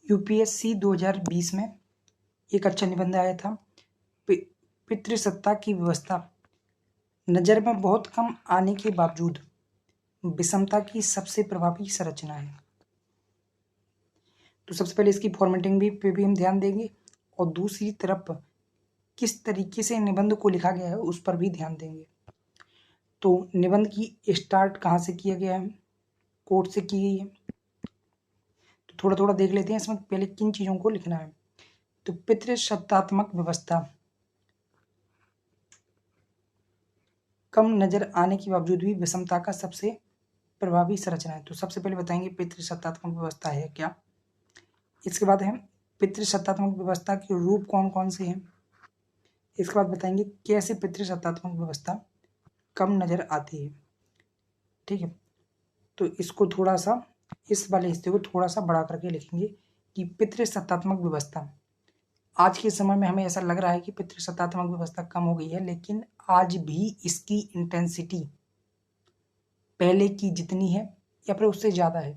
UPSC 2020 में एक अच्छा निबंध आया था, पितृसत्ता की व्यवस्था नज़र में बहुत कम आने के बावजूद विषमता की सबसे प्रभावी संरचना है। तो सबसे पहले इसकी फॉर्मेटिंग पे भी हम ध्यान देंगे और दूसरी तरफ किस तरीके से निबंध को लिखा गया है उस पर भी ध्यान देंगे। तो निबंध की स्टार्ट कहाँ से किया गया है? कोट से की गई है। तो थोड़ा थोड़ा देख लेते हैं इसमें पहले किन चीज़ों को लिखना है। तो पितृसत्तात्मक व्यवस्था कम नजर आने के बावजूद भी विषमता का सबसे प्रभावी संरचना है। तो सबसे पहले बताएंगे पितृसत्तात्मक व्यवस्था है क्या। इसके बाद है पितृसत्तात्मक व्यवस्था के रूप कौन कौन से हैं। इसके बाद बताएंगे कैसे पितृसत्तात्मक व्यवस्था कम नजर आती है। ठीक है, तो इसको थोड़ा सा, इस वाले हिस्से को थोड़ा सा बड़ा करके लिखेंगे कि पितृसत्तात्मक व्यवस्था। आज के समय में हमें ऐसा लग रहा है कि पितृसत्तात्मक व्यवस्था कम हो गई है, लेकिन आज भी इसकी इंटेंसिटी पहले की जितनी है या फिर उससे ज़्यादा है।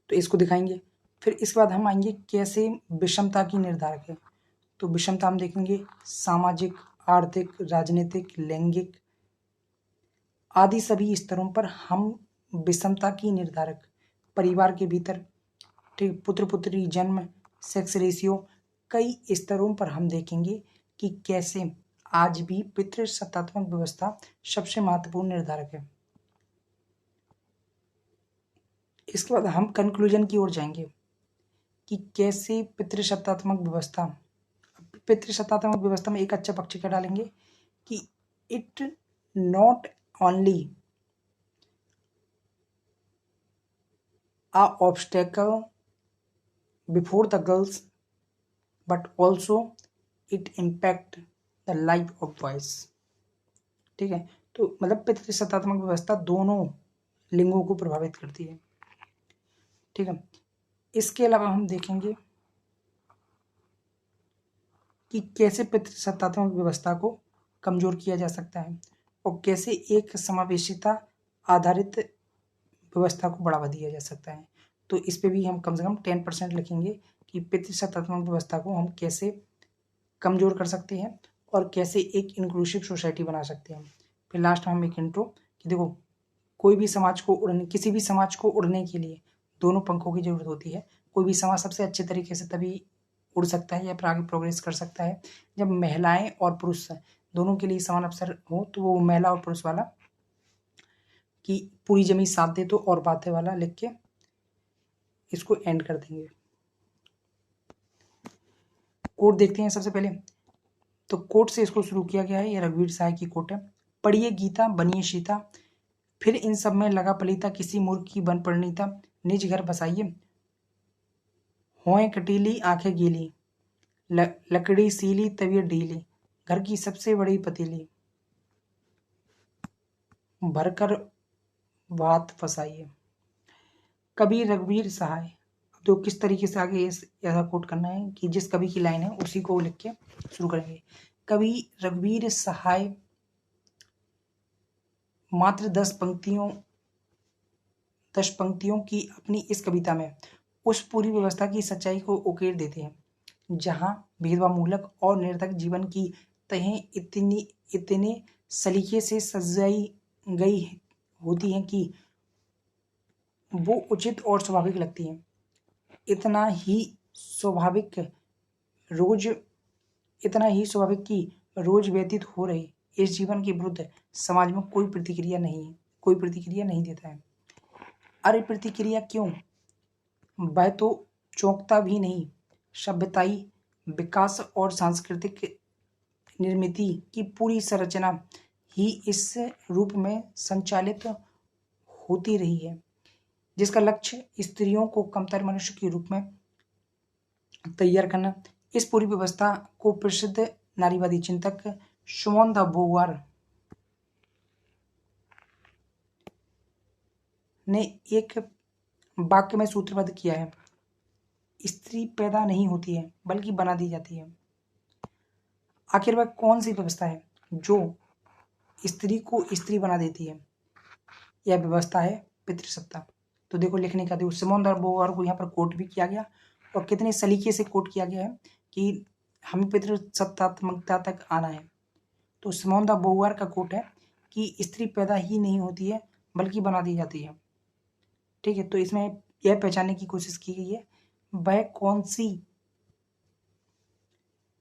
तो इसको दिखाएंगे। फिर इसके बाद हम आएंगे कैसे विषमता की निर्धारक है। तो विषमता हम देखेंगे सामाजिक, आर्थिक, राजनीतिक, लैंगिक आदि सभी स्तरों पर हम विषमता की निर्धारक परिवार के भीतर, ठीक, पुत्र पुत्री जन्म, सेक्स रेशियो, कई स्तरों पर हम देखेंगे कि कैसे आज भी पितृसत्तात्मक व्यवस्था सबसे महत्वपूर्ण निर्धारक है। इसके बाद हम कंक्लूजन की ओर जाएंगे कि कैसे पितृसत्तात्मक व्यवस्था में एक अच्छा पक्ष क्या डालेंगे कि it not only a obstacle before the girls but also it impact the life of boys। ठीक है, तो मतलब पितृसत्तात्मक व्यवस्था दोनों लिंगों को प्रभावित करती है। ठीक है, इसके अलावा हम देखेंगे कि कैसे पितृसत्तात्मक व्यवस्था को कमजोर किया जा सकता है और कैसे एक समावेशिता आधारित व्यवस्था को बढ़ावा दिया जा सकता है। तो इस पे भी हम कम से कम 10% लिखेंगे कि पितृसत्तात्मक व्यवस्था को हम कैसे कमजोर कर सकते हैं और कैसे एक इंक्लूसिव सोसाइटी बना सकते हैं। फिर लास्ट में हम एक इंट्रो कि देखो कोई भी समाज को उड़ने, किसी भी समाज को उड़ने के लिए दोनों पंखों की जरूरत होती है। कोई भी समाज सबसे अच्छे तरीके से तभी उड़ सकता है या फिर आगे प्रोग्रेस कर सकता है जब महिलाएं और पुरुष दोनों के लिए समान अवसर हो। तो वो महिला और पुरुष वाला कि पूरी जमीन साथ दे तो और बातें वाला लिख के इसको एंड कर देंगे। कोट देखते हैं सबसे पहले। तो कोट से इसको शुरू किया गया है, ये रघुवीर सहाय की कोट है। पढ़िए गीता बनिए सीता, फिर इन सब में लगा पलीता, किसी मूर्ख की बन पड़नीता, निज घर बसाइए होए कटीली आंखें गीली, लकड़ी सीली तबीयत ढीली, घर की सबसे बड़ी पतीली भरकर बात फसाइए। कवि रघुवीर सहाय। तो किस तरीके से आगे ऐसा कोट करना है कि जिस कवि की लाइन है उसी को लिख के शुरू करेंगे। कवि रघुवीर सहाय मात्र 10 पंक्तियों की अपनी इस कविता में उस पूरी व्यवस्था की सच्चाई को उकेर देते हैं जहां भेदभावमूलक और निरर्थक जीवन की तहें इतने सलीके से सजाई गई होती हैं कि वो उचित और स्वाभाविक लगती हैं। इतना ही स्वाभाविक कि रोज व्यतीत हो रहे इस जीवन के विरुद्ध समाज में कोई प्रतिक्रिया नहीं देता है। अरे प्रतिक्रिया क्यों, वह तो चौंकता भी नहीं। सभ्यताई विकास और सांस्कृतिक निर्मिति की पूरी संरचना ही इस रूप में संचालित होती रही है जिसका लक्ष्य स्त्रियों को कमतर मनुष्य के रूप में तैयार करना। इस पूरी व्यवस्था को प्रसिद्ध नारीवादी चिंतक सिमोन द बोवार ने एक वाक्य में सूत्रबद्ध किया है, स्त्री पैदा नहीं होती है बल्कि बना दी जाती है। आखिर वह कौन सी व्यवस्था है जो स्त्री को स्त्री बना देती है? यह व्यवस्था है पितृसत्ता। तो देखो लिखने का, देखो सिमोन द बोवार को यहाँ पर कोट भी किया गया और कितने सलीके से कोट किया गया है कि हमें पितृसत्तात्मकता तक आना है। तो सिमोन द बोवेर का कोट है कि स्त्री पैदा ही नहीं होती है बल्कि बना दी जाती है। ठीक है, तो इसमें यह पहचानने की कोशिश की गई है वह कौन सी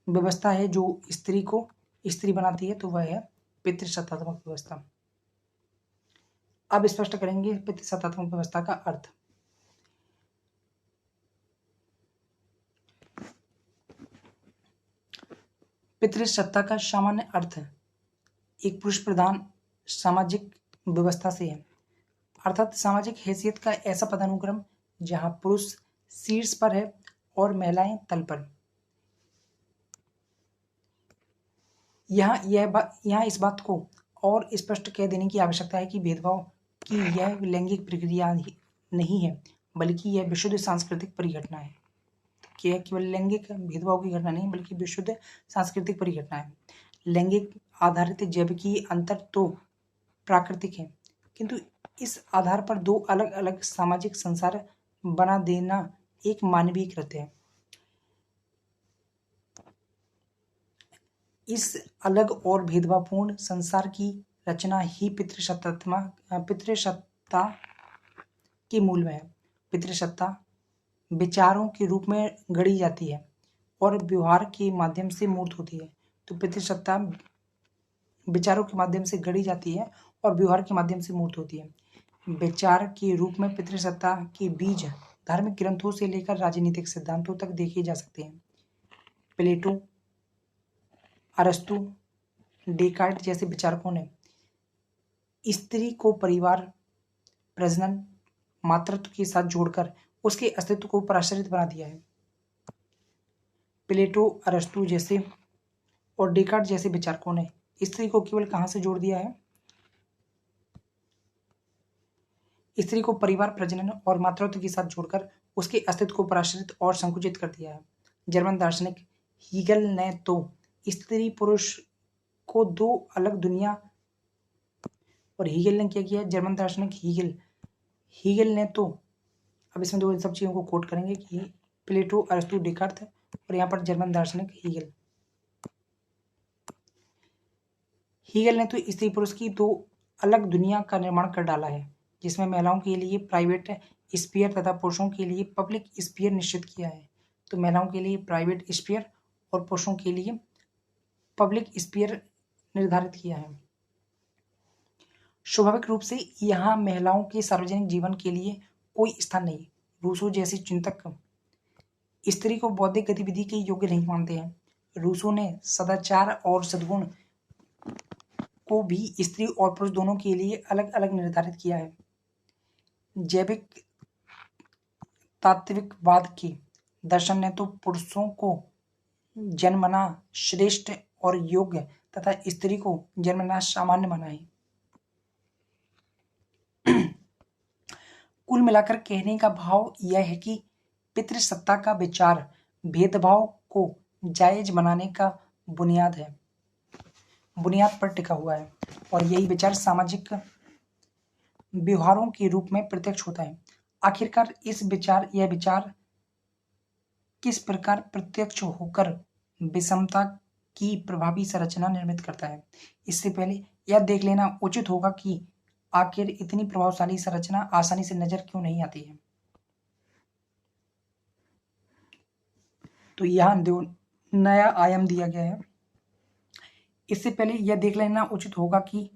व्यवस्था है जो स्त्री को स्त्री बनाती है, तो वह है पितृसत्तात्मक व्यवस्था। अब स्पष्ट करेंगे पितृसत्तात्मक व्यवस्था का अर्थ। पितृसत्ता का सामान्य अर्थ एक पुरुष प्रधान सामाजिक व्यवस्था से है, अर्थात सामाजिक हैसियत का ऐसा पदानुक्रम जहां पुरुष शीर्ष पर है और महिलाएं तल पर। यहाँ इस बात को और स्पष्ट कह देने की आवश्यकता है कि भेदभाव की यह लैंगिक प्रक्रिया नहीं है बल्कि यह विशुद्ध सांस्कृतिक परिघटना है। कि यह केवल लैंगिक भेदभाव की घटना नहीं बल्कि विशुद्ध सांस्कृतिक परिघटना है। लैंगिक आधारित जैविकीय अंतर तो प्राकृतिक है, किंतु इस आधार पर दो अलग अलग सामाजिक संसार बना देना एक मानवीय कृत्य है। इस अलग और भेदभावपूर्ण संसार की रचना ही पितृसत्ता के मूल में है। पितृसत्ता विचारों के रूप में गढ़ी जाती है और व्यवहार के माध्यम से मूर्त होती है। तो पितृसत्ता विचारों के माध्यम से गढ़ी जाती है और व्यवहार के माध्यम से मूर्त होती है। विचार के रूप में पितृसत्ता के बीज धार्मिक ग्रंथों से लेकर राजनीतिक सिद्धांतों तक देखे जा सकते हैं। प्लेटो, अरस्तु, डेकार्ट जैसे विचारकों ने स्त्री को परिवार, प्रजनन, मातृत्व के साथ जोड़कर उसके अस्तित्व को पराश्रित बना दिया है। प्लेटो, अरस्तु जैसे और डेकार्ट जैसे विचारकों ने स्त्री को केवल कहां से जोड़ दिया है? स्त्री को परिवार, प्रजनन और मातृत्व के साथ जोड़कर उसके अस्तित्व को पराश्रित और संकुचित कर दिया है। जर्मन दार्शनिक हीगल ने तो स्त्री पुरुष को दो अलग दुनिया, और हीगल ने क्या किया? जर्मन दार्शनिक हीगल ने तो, अब इसमें दो सब चीजों को कोट करेंगे कि प्लेटो, अरस्तु, डेकार्ट और यहाँ पर जर्मन दार्शनिक हीगल ने तो स्त्री पुरुष की दो अलग दुनिया का निर्माण कर डाला है, जिसमें महिलाओं के लिए प्राइवेट स्फीयर तथा पुरुषों के लिए पब्लिक स्फीयर निश्चित किया है। तो महिलाओं के लिए प्राइवेट स्फीयर और पुरुषों के लिए पब्लिक स्फीयर निर्धारित किया है। स्वाभाविक रूप से यहाँ महिलाओं के सार्वजनिक जीवन के लिए कोई स्थान नहीं। रूसो जैसे चिंतक स्त्री को बौद्धिक गतिविधि के योग्य नहीं मानते हैं। रूसो ने सदाचार और सद्गुण को भी स्त्री और पुरुष दोनों के लिए अलग अलग निर्धारित किया है। जैविक तात्विकवाद के दर्शन ने तो पुरुषों को जन्मना श्रेष्ठ और योग्य तथा स्त्री को जन्मना सामान्य माना है। कुल मिलाकर कहने का भाव यह है कि पितृसत्ता का विचार भेदभाव को जायज बनाने का बुनियाद पर टिका हुआ है और यही विचार सामाजिक व्यवहारों के रूप में प्रत्यक्ष होता है। आखिरकार यह विचार किस प्रकार प्रत्यक्ष होकर विषमता की प्रभावी संरचना निर्मित करता है, इससे पहले यह देख लेना उचित होगा कि आखिर इतनी प्रभावशाली संरचना आसानी से नजर क्यों नहीं आती है। तो यहाँ दो नया आयाम दिया गया है। इससे पहले यह देख लेना उचित होगा कि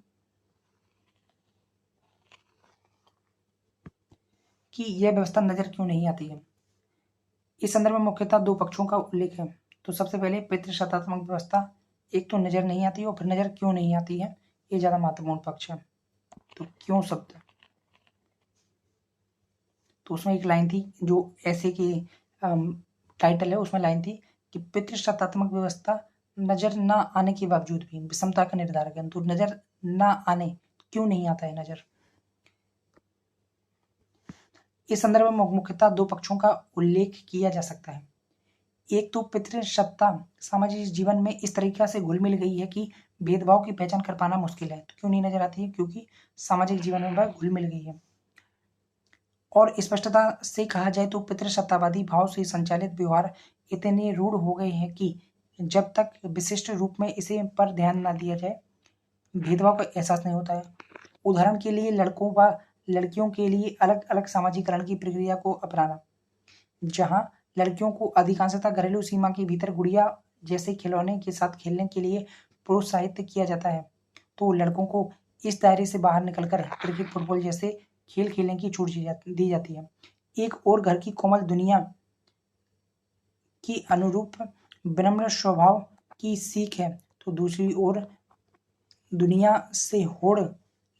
यह व्यवस्था नजर क्यों नहीं आती है। इस संदर्भ में मुख्यतः दो पक्षों का उल्लेख है। तो सबसे पहले पितृसत्तात्मक व्यवस्था एक तो नजर नहीं आती और फिर नजर क्यों नहीं आती है, ये ज्यादा महत्वपूर्ण पक्ष है। तो क्यों शब्द, तो उसमें एक लाइन थी जो ऐसे की टाइटल है, उसमें लाइन थी कि पितृसत्तात्मक व्यवस्था नजर न आने के बावजूद भी विषमता का निर्धारक है। तो नजर न आने, क्यों नहीं आता है नजर। इस संदर्भ में मुख्यतः दो पक्षों का उल्लेख किया जा सकता है। एक तो पितृसत्ता सामाजिक जीवन में इस तरीके से घुल मिल गई है कि भेदभाव की पहचान कर पाना मुश्किल है। तो क्यों नहीं नजर आती है? क्योंकि सामाजिक जीवन में वह घुल मिल गई है। और स्पष्टता से कहा जाए तो पितृसत्तावादी भाव से संचालित व्यवहार इतने रूढ़ हो गए हैं कि जब तक विशिष्ट रूप में इसे पर ध्यान न दिया जाए भेदभाव का एहसास नहीं होता है। उदाहरण के लिए लड़कों व लड़कियों के लिए अलग अलग सामाजिकरण की प्रक्रिया को अपनाना, जहां लड़कियों को अधिकांशतः घरेलू सीमा के भीतर गुड़िया जैसे खिलौने के साथ खेलने के लिए प्रोत्साहित किया जाता है, तो लड़कों को इस दायरे से बाहर निकलकर क्रिकेट फुटबॉल जैसे खेल खेलने की छूट दी जाती है। एक और घर की कोमल दुनिया की अनुरूप विनम्र स्वभाव की सीख है, तो दूसरी ओर दुनिया से होड़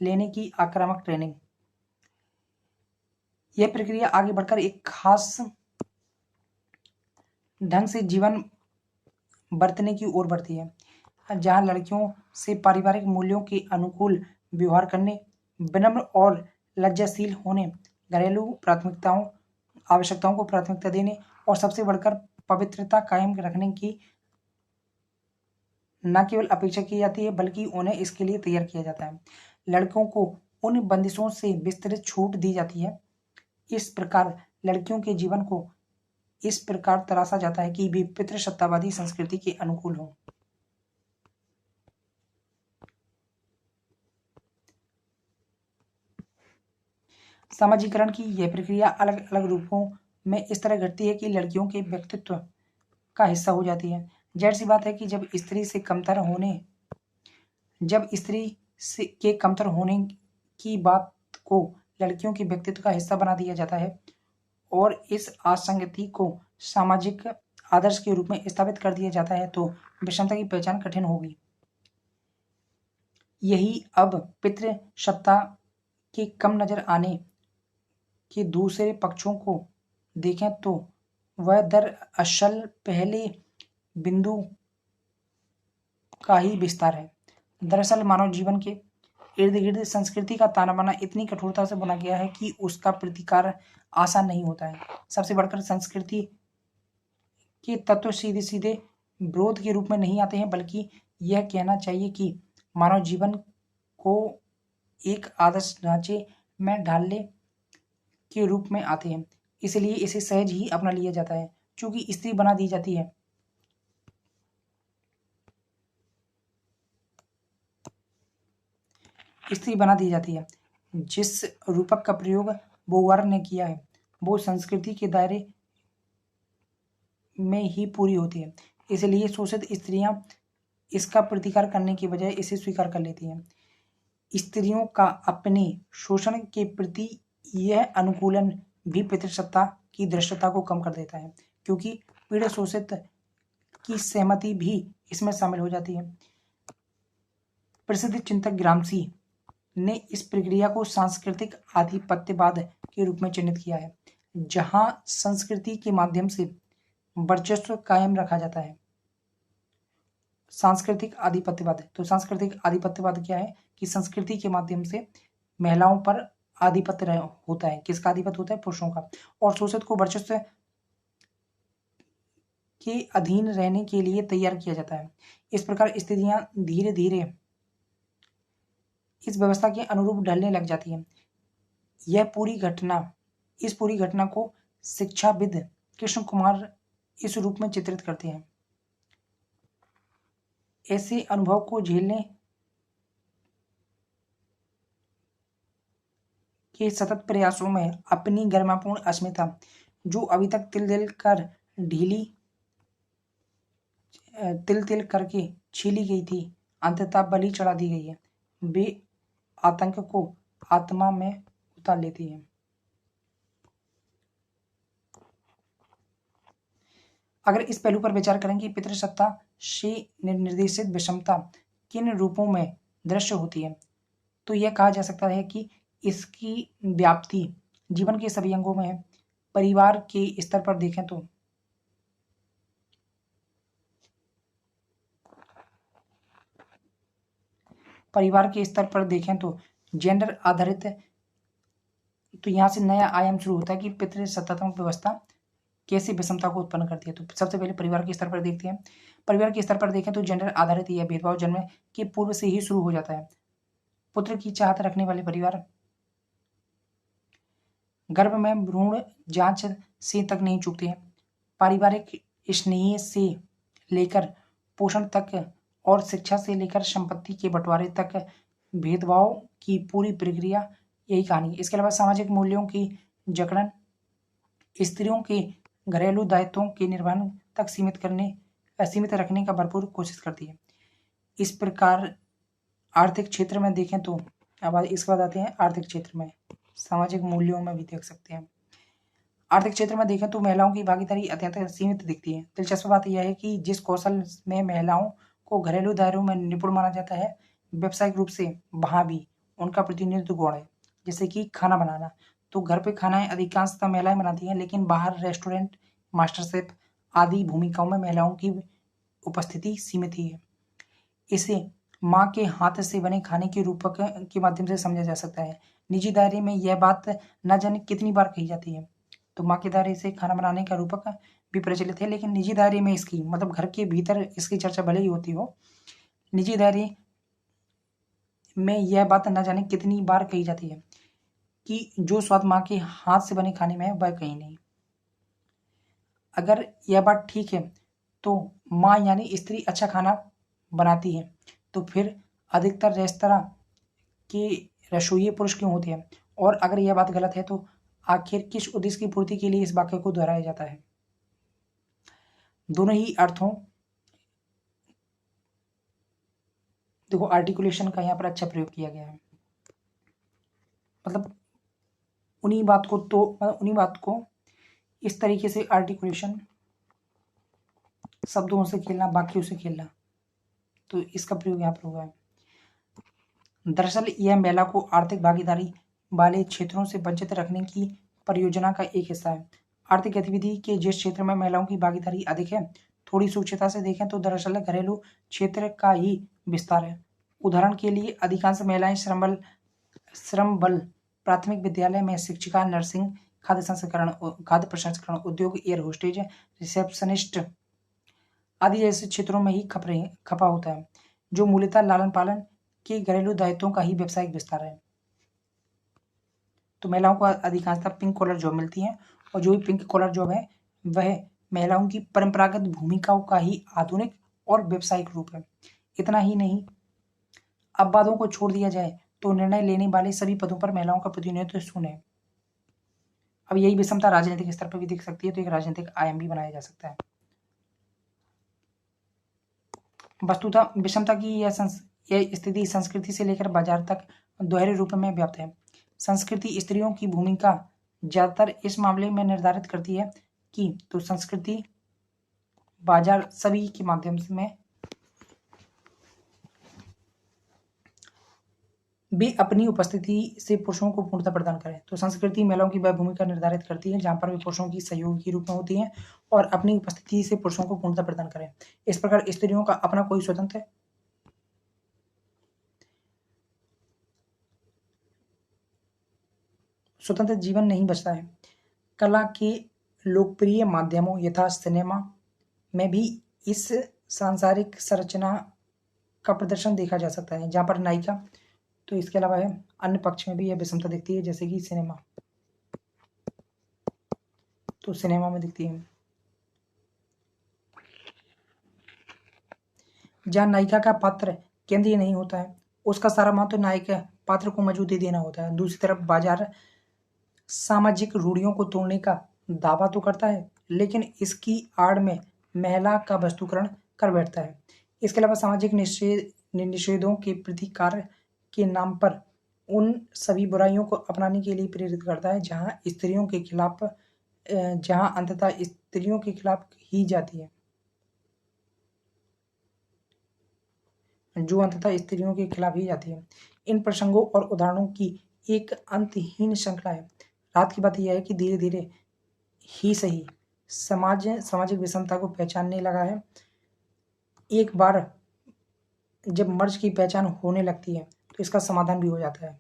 लेने की आक्रामक ट्रेनिंग। यह प्रक्रिया आगे बढ़कर एक खास ढंग से जीवन बरतने की ओर बढ़ती है, जहां लड़कियों से पारिवारिक मूल्यों के अनुकूल व्यवहार करने, विनम्र और लज्जाशील होने, घरेलू आवश्यकताओं को प्राथमिकता देने और सबसे बढ़कर पवित्रता कायम रखने की न केवल अपेक्षा की जाती है बल्कि उन्हें इसके लिए तैयार किया जाता है। लड़कों को उन बंदिशों से विस्तृत छूट दी जाती है। इस प्रकार लड़कियों के जीवन को इस प्रकार तराशा जाता है कि वे पितृसत्तावादी संस्कृति के अनुकूल हों। सामाजिकरण की यह प्रक्रिया अलग अलग रूपों में इस तरह घटती है कि लड़कियों के व्यक्तित्व का हिस्सा हो जाती है। जाहिर सी बात है कि जब स्त्री के कमतर होने की बात को लड़कियों के व्यक्तित्व का हिस्सा बना दिया जाता है और इस असंगति को सामाजिक आदर्श के रूप में स्थापित कर दिया जाता है, तो विषमता की पहचान कठिन होगी। यही अब पितृसत्ता के कम नजर आने के दूसरे पक्षों को देखें तो वह दरअसल पहले बिंदु का ही विस्तार है। दरअसल मानव जीवन के इर्द गिर्द संस्कृति का ताना बाना इतनी कठोरता से बना गया है कि उसका प्रतिकार आसान नहीं होता है। सबसे बढ़कर संस्कृति के तत्व सीधे सीधे विरोध के रूप में नहीं आते हैं, बल्कि यह कहना चाहिए कि मानव जीवन को एक आदर्श ढांचे में ढालने के रूप में आते हैं। इसलिए इसे सहज ही अपना लिया जाता है। चूंकि स्त्री बना दी जाती है, जिस रूपक का प्रयोग बोवार ने किया है वो संस्कृति के दायरे में ही पूरी होती है। इसलिए शोषित स्त्रियां इसका प्रतिकार करने की बजाय इसे स्वीकार कर लेती हैं। स्त्रियों का अपने शोषण के प्रति यह अनुकूलन भी पितृसत्ता की दृश्यता को कम कर देता है, क्योंकि पीड़ित शोषित की सहमति भी इसमें शामिल हो जाती है। प्रसिद्ध चिंतक ग्रामसी ने इस प्रक्रिया को सांस्कृतिक आधिपत्यवाद के रूप में चिन्हित किया है, जहां संस्कृति के माध्यम से वर्चस्व कायम रखा जाता है। सांस्कृतिक आधिपत्यवाद, तो सांस्कृतिक आधिपत्यवाद क्या है कि संस्कृति के माध्यम से महिलाओं पर आधिपत्य होता है। किसका आधिपत्य होता है? पुरुषों का। और शोषित को वर्चस्व के अधीन रहने के लिए तैयार किया जाता है। इस प्रकार स्त्रियां धीरे धीरे इस व्यवस्था के अनुरूप ढलने लग जाती है। इस पूरी घटना को शिक्षाविद कृष्ण कुमार इस रूप में चित्रित करते हैं। ऐसे अनुभव को झेलने के सतत प्रयासों में अपनी गरिमापूर्ण अस्मिता, जो अभी तक तिल तिल करके छीली गई थी, अंततः बलि चढ़ा दी गई है। वे आतंक को आत्मा में उतार लेती है। अगर इस पहलू पर विचार करें कि पितृसत्ता से निर्देशित विषमता किन रूपों में दृश्य होती है, तो यह कहा जा सकता है कि इसकी व्याप्ति जीवन के सभी अंगों में है। परिवार के स्तर पर देखें तो जेंडर आधारित, तो यहाँ से नया आयाम शुरू होता है कि पितृसत्तात्मक व्यवस्था कैसे विषमता को उत्पन्न करती है। तो सबसे पहले परिवार के स्तर पर देखते हैं। परिवार के स्तर पर देखें तो जेंडर आधारित यह भेदभाव जन्म के पूर्व से ही शुरू हो जाता है। पुत्र की चाहत रखने वाले परिवार गर्भ में भ्रूण जांच से तक नहीं चूकते हैं। पारिवारिक स्नेह से लेकर पोषण तक और शिक्षा से लेकर संपत्ति के बंटवारे तक भेदभाव की पूरी प्रक्रिया यही कहानी है। इसके अलावा सामाजिक मूल्यों की जकड़न स्त्रियों के घरेलू दायित्वों के निर्वहन तक सीमित रखने का भरपूर कोशिश करती है। इस प्रकार आर्थिक क्षेत्र में देखें तो अब इसके बाद आते हैं आर्थिक क्षेत्र में, सामाजिक मूल्यों में भी देख सकते हैं। आर्थिक क्षेत्र में देखें तो महिलाओं की भागीदारी अत्यंत सीमित दिखती है। दिलचस्प बात यह है कि जिस कौशल में महिलाओं को घरेलू दायरों में निपुण माना जाता है, व्यावसायिक रूप से वहाँ भी उनका प्रतिनिधित्व गौण है। जैसे कि खाना बनाना, तो घर पे खानाएं अधिकांशतः महिलाएं बनाती हैं, लेकिन बाहर रेस्टोरेंट, मास्टर शेफ आदि भूमिकाओं में महिलाओं की उपस्थिति सीमित ही है। इसे माँ के हाथ से बने खाने के रूपक के माध्यम से समझा जा सकता है। निजी दायरे में यह बात न जाने कितनी बार कही जाती है। तो माँ के दायरे से खाना बनाने का रूपक भी प्रचलित है, लेकिन निजी दायरे में इसकी मतलब घर के भीतर इसकी चर्चा भले ही होती हो, निजी दायरे में यह बात न जाने कितनी बार कही जाती है कि जो स्वाद माँ के हाथ से बने खाने में है वह कहीं नहीं। अगर यह बात ठीक है तो माँ यानी स्त्री अच्छा खाना बनाती है, तो फिर अधिकतर रेस्तरां के रसोइये पुरुष क्यों होते हैं? और अगर यह बात गलत है तो आखिर किस उद्देश्य की पूर्ति के लिए इस वाक्य को दोहराया जाता है? दोनों ही अर्थों, देखो आर्टिकुलेशन का यहाँ पर अच्छा प्रयोग किया गया है। मतलब उन्हीं बात को इस तरीके से आर्टिकुलेशन, शब्दों से खेलना, वाक्यों से खेलना, तो इसका प्रयोग यहाँ पर हुआ है। दरअसल यह महिला को आर्थिक भागीदारी वाले क्षेत्रों से वंचित रखने की परियोजना का एक हिस्सा है। आर्थिक गतिविधि के जिस क्षेत्र में महिलाओं की भागीदारी अधिक है, थोड़ी सूक्ष्मता से देखें तो दरअसल घरेलू क्षेत्र का ही विस्तार है। उदाहरण के लिए अधिकांश महिलाएं श्रम बल, प्राथमिक विद्यालय में शिक्षिका, नर्सिंग, खाद्य प्रसंस्करण उद्योग, एयर होस्टेज, रिसेप्शनिस्ट आदि जैसे क्षेत्रों में ही खपा होता है, जो मूलतः लालन पालन के घरेलू दायित्वों का ही व्यावसायिक विस्तार है। तो महिलाओं को अधिकांशतः पिंक कॉलर जॉब मिलती है, और जो भी पिंक कॉलर जॉब है वह महिलाओं की परंपरागत भूमिकाओं का ही आधुनिक और व्यावसायिक रूप है। इतना ही नहीं, अपवादों को छोड़ दिया जाए तो निर्णय लेने वाले सभी पदों पर महिलाओं का प्रतिनिधित्व शून्य है। अब यही विषमता राजनीतिक स्तर पर भी दिख सकती है, तो एक राजनीतिक आयाम भी बनाया जा सकता है। वस्तुतः विषमता की यह स्थिति संस्कृति से लेकर बाजार तक दोहरे रूप में व्याप्त है। संस्कृति स्त्रियों की भूमिका ज्यादातर इस मामले में निर्धारित करती है कि तो संस्कृति बाजार सभी के माध्यम से वे अपनी उपस्थिति से पुरुषों को पूर्णता प्रदान करें। तो संस्कृति महिलाओं की वह भूमिका निर्धारित करती है जहां पर वे पुरुषों की सहयोगी के रूप में होती हैं और अपनी उपस्थिति से पुरुषों को पूर्णता प्रदान करें। इस प्रकार स्त्रियों का अपना कोई स्वतंत्र जीवन नहीं बचता है। कला के लोकप्रिय माध्यमों यथा सिनेमा में भी इस सांसारिक संरचना का प्रदर्शन देखा जा सकता है, जहां पर नायिका, तो इसके अलावा है अन्य पक्ष में भी यह विषमता दिखती है, जैसे कि सिनेमा, तो सिनेमा में दिखती है जहां नायिका का पात्र केंद्रीय नहीं होता है, उसका सारा महत्व नायक पात्र को मौजूदी देना होता है। दूसरी तरफ बाजार सामाजिक रूढ़ियों को तोड़ने का दावा तो करता है, लेकिन इसकी आड़ में महिला का वस्तुकरण कर बैठता है। इसके अलावा सामाजिक निषेधों के प्रतिकार के नाम पर उन सभी बुराइयों को अपनाने के लिए प्रेरित करता है जहां अंततः स्त्रियों के खिलाफ ही जाती है, जो अंततः स्त्रियों के खिलाफ ही जाती है। इन प्रसंगों और उदाहरणों की एक अंतहीन श्रृंखला है। रात की बात यह है कि धीरे धीरे ही सही सामाजिक विषमता को पहचानने लगा है। एक बार जब मर्ज की पहचान होने लगती है तो इसका समाधान भी हो जाता है।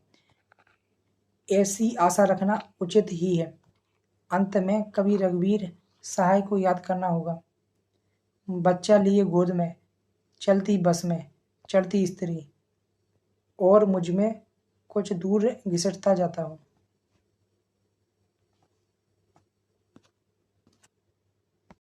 ऐसी आशा रखना उचित ही है। अंत में कवि रघुवीर सहाय को याद करना होगा। बच्चा लिए गोद में, चलती बस में, चढ़ती स्त्री, और मुझ में कुछ दूर घिसटता जाता हूँ।